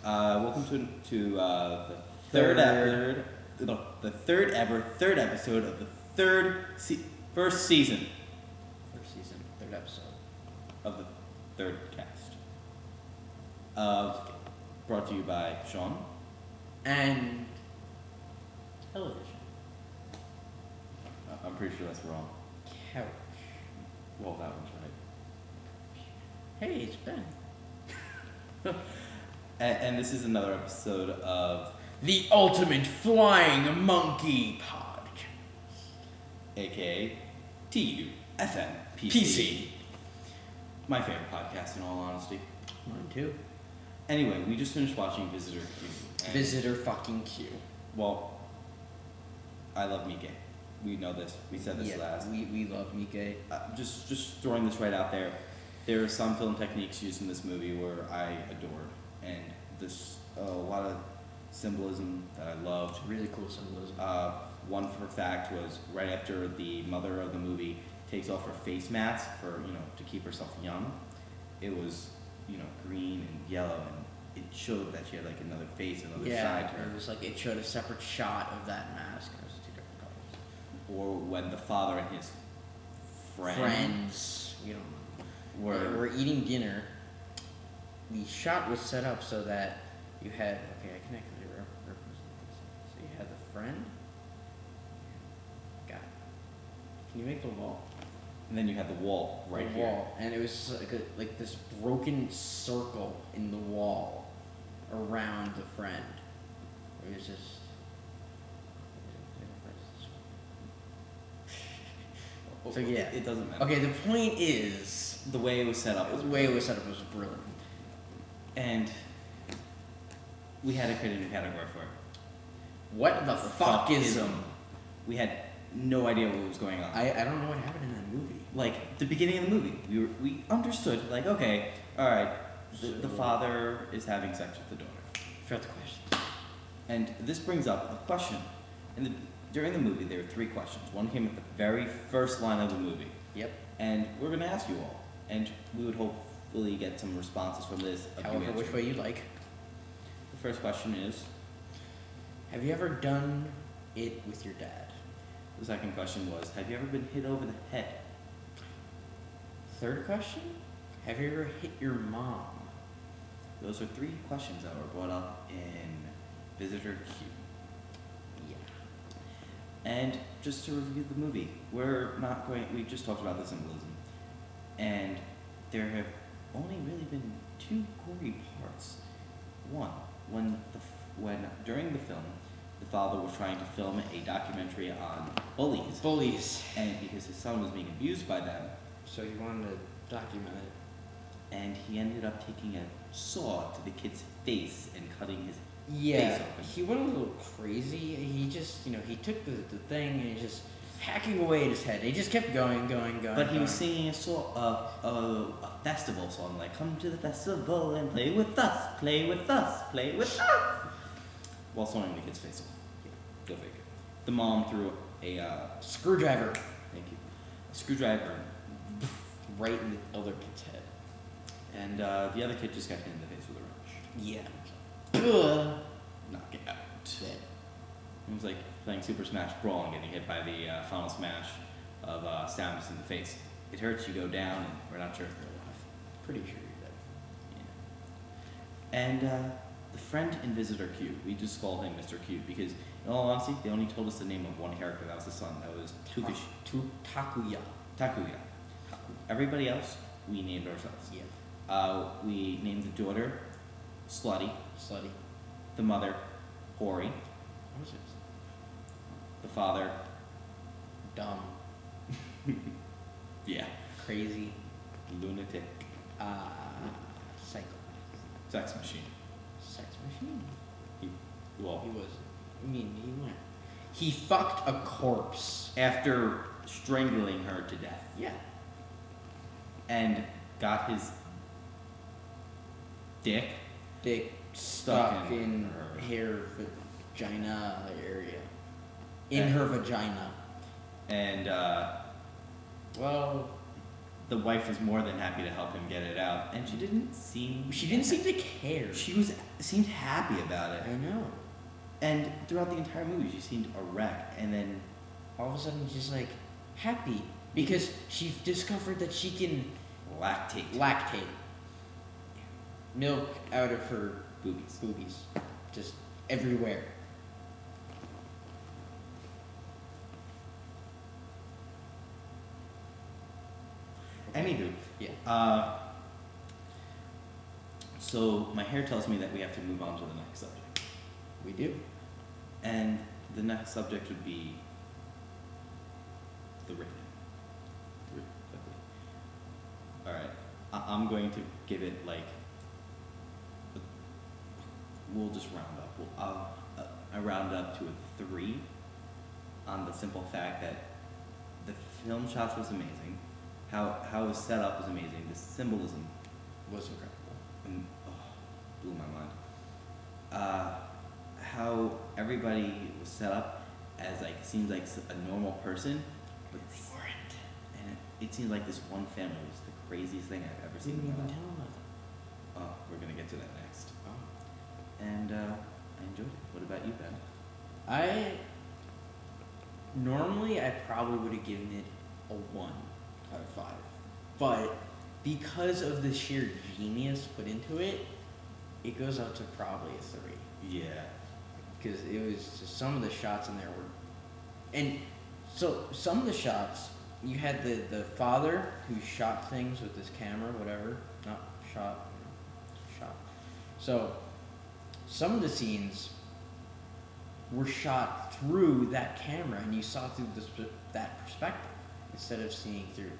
Welcome to the third episode of the first season. Third episode of the third cast. Brought to you by Sean and television. I'm pretty sure that's wrong. Couch. Well, that one's right. Hey, it's Ben. And this is another episode of The Ultimate Flying Monkey Podcast, aka TUFMPC. PC. My favorite podcast, in all honesty. Mine too. Anyway, we just finished watching Visitor Q. Visitor fucking Q. Well, I love Miike. We know this. We said this last. We love Miike. Just throwing this right out there. There are some film techniques used in this movie where I adored, and there's a lot of symbolism that I loved. Really cool symbolism. One for fact was right after the mother of the movie takes off her face mask for to keep herself young. It was green and yellow, and it showed that she had like another face, another side to her. It was like it showed a separate shot of that mask. It was two different colors. Or when the father and his friends, we don't know. We're eating dinner. The shot was set up so that you had I connected it. So you had the friend. Got it. Can you make the wall? And then you had the wall right here. Wall, and it was like this broken circle in the wall around the friend. It was just. So yeah, it doesn't matter. Okay, the point is the way it was set up. The way it was set up was brilliant, and we had to create a new category for it. What the fuckism? We had no idea what was going on. I don't know what happened in that movie. Like the beginning of the movie, we understood. Like, okay, all right, the father is having sex with the daughter. Forgot the question. And this brings up a question. During the movie, there were 3 questions. One came at the very first line of the movie. Yep. And we're going to ask you all. And we would hopefully get some responses from this. However, which way you like. The first question is, have you ever done it with your dad? The second question was, have you ever been hit over the head? Third question, have you ever hit your mom? Those are 3 questions that were brought up in Visitor Q. And just to review the movie, we just talked about the symbolism. And there have only really been 2 gory parts. One, when during the film, the father was trying to film a documentary on bullies. And because his son was being abused by them. So he wanted to document it. And he ended up taking a saw to the kid's face and cutting his face open. He went a little crazy. He just, he took the thing and he's just hacking away at his head. He just kept going. But he was singing a festival song, like, come to the festival and play with us, play with us, play with us, while sawing the kid's face off. Go figure. The mom threw a screwdriver. Thank you. A screwdriver right in the other kid's head. And the other kid just got hit in the face with a wrench. Yeah. Knock it out. It was like playing Super Smash Brawl and getting hit by the final smash of Samus in the face. It hurts, you go down, and we're not sure if they're alive. Pretty sure you're dead. Yeah. And the friend in Visitor Q, we just called him Mr. Q because, in all honesty, they only told us the name of one character. That was the son. That was Takuya. Everybody else, we named ourselves. Yeah. We named the daughter Slutty. The mother, Hori. What is it? The father, dumb. Yeah. Crazy. Lunatic. Psycho. Sex machine. He went. He fucked a corpse. After strangling her to death. Yeah. And got his dick stuck in her vagina area. In her vagina. And, the wife was more than happy to help him get it out, and she didn't seem to care. She seemed happy about it. I know. And throughout the entire movie, she seemed a wreck, and then all of a sudden she's like happy because she discovered that she can lactate milk out of her boobies, just everywhere. Anywho, yeah. So my hair tells me that we have to move on to the next subject. We do. And the next subject would be the rating. Alright, I'm going to give it like, we'll just round up. I round up to a 3 on the simple fact that the film shots was amazing. How it was set up was amazing. The symbolism was incredible. And, blew my mind. How everybody was set up as like seems like a normal person, but it seems like this one family was the craziest thing I've ever seen in my life. Oh, we're gonna get to that next. Oh. And I enjoyed it. What about you, Ben? Normally I probably would have given it a 1 out of 5, but because of the sheer genius put into it, it goes up to probably a 3. Yeah. Because it was just, some of the shots in there were, and so some of the shots, you had the father who shot things with his camera, whatever, not shot. So some of the scenes were shot through that camera, and you saw through that perspective instead of seeing through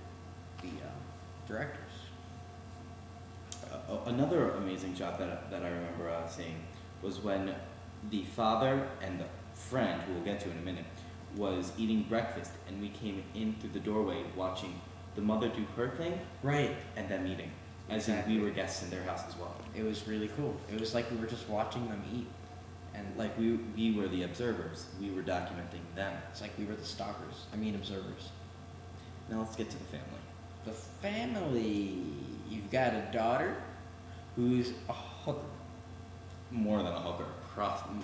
the directors. Another amazing shot that I remember seeing was when the father and the friend, who we'll get to in a minute, was eating breakfast, and we came in through the doorway watching the mother do her thing, right, and them eating. As if we were guests in their house as well. It was really cool. It was like we were just watching them eat. And like we were the observers. We were documenting them. It's like we were the stalkers. Observers. Now let's get to the family. The family. You've got a daughter who's a hooker. More than a hooker.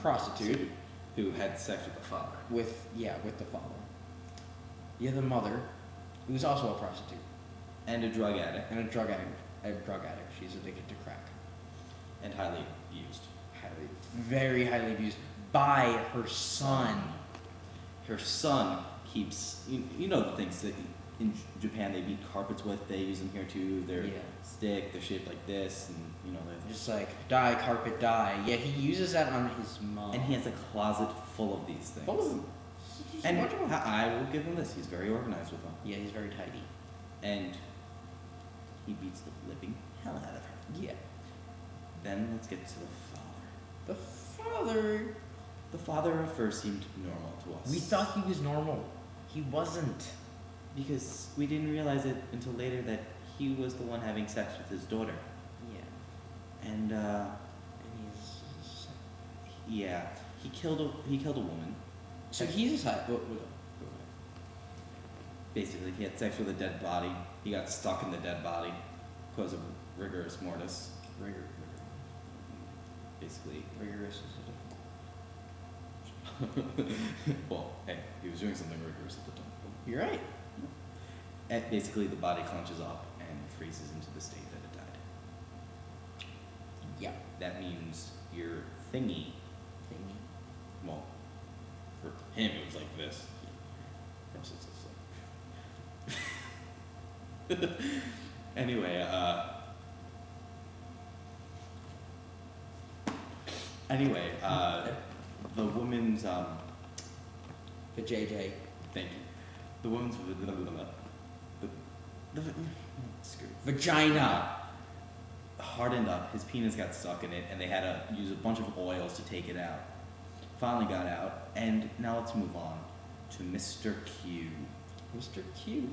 Prostitute. Who had sex with the father. With the father. You have the mother, who's also a prostitute. And a drug addict. She's addicted to crack. And highly abused. Very highly abused by her son. Her son keeps, you know the things that in Japan they beat carpets with, they use them here too. They're stick, they're shaped like this, and they're just like, die, carpet, die. Yeah, he uses that on his mom. And he has a closet full of these things. Full of them. And I will give him this, he's very organized with them. Yeah, he's very tidy. And he beats the living hell out of her. Yeah. Then let's get to the father. The father at first seemed normal to us. We thought he was normal. He wasn't. Because we didn't realize it until later that he was the one having sex with his daughter. Yeah. And he killed a woman. So he's a Basically, he had sex with a dead body. He got stuck in the dead body because of rigorous mortis. Basically, rigorous is well, hey, he was doing something rigorous at the time. You're right. And basically, the body clenches up and freezes into the state that it died. Yeah. That means your thingy. Well, for him, it was like this. For us, it's like. Anyway, the woman's the JJ. Thank you. The woman's vagina hardened up. His penis got stuck in it, and they had to use a bunch of oils to take it out. Finally got out, and now let's move on to Mr. Q. Mr. Q.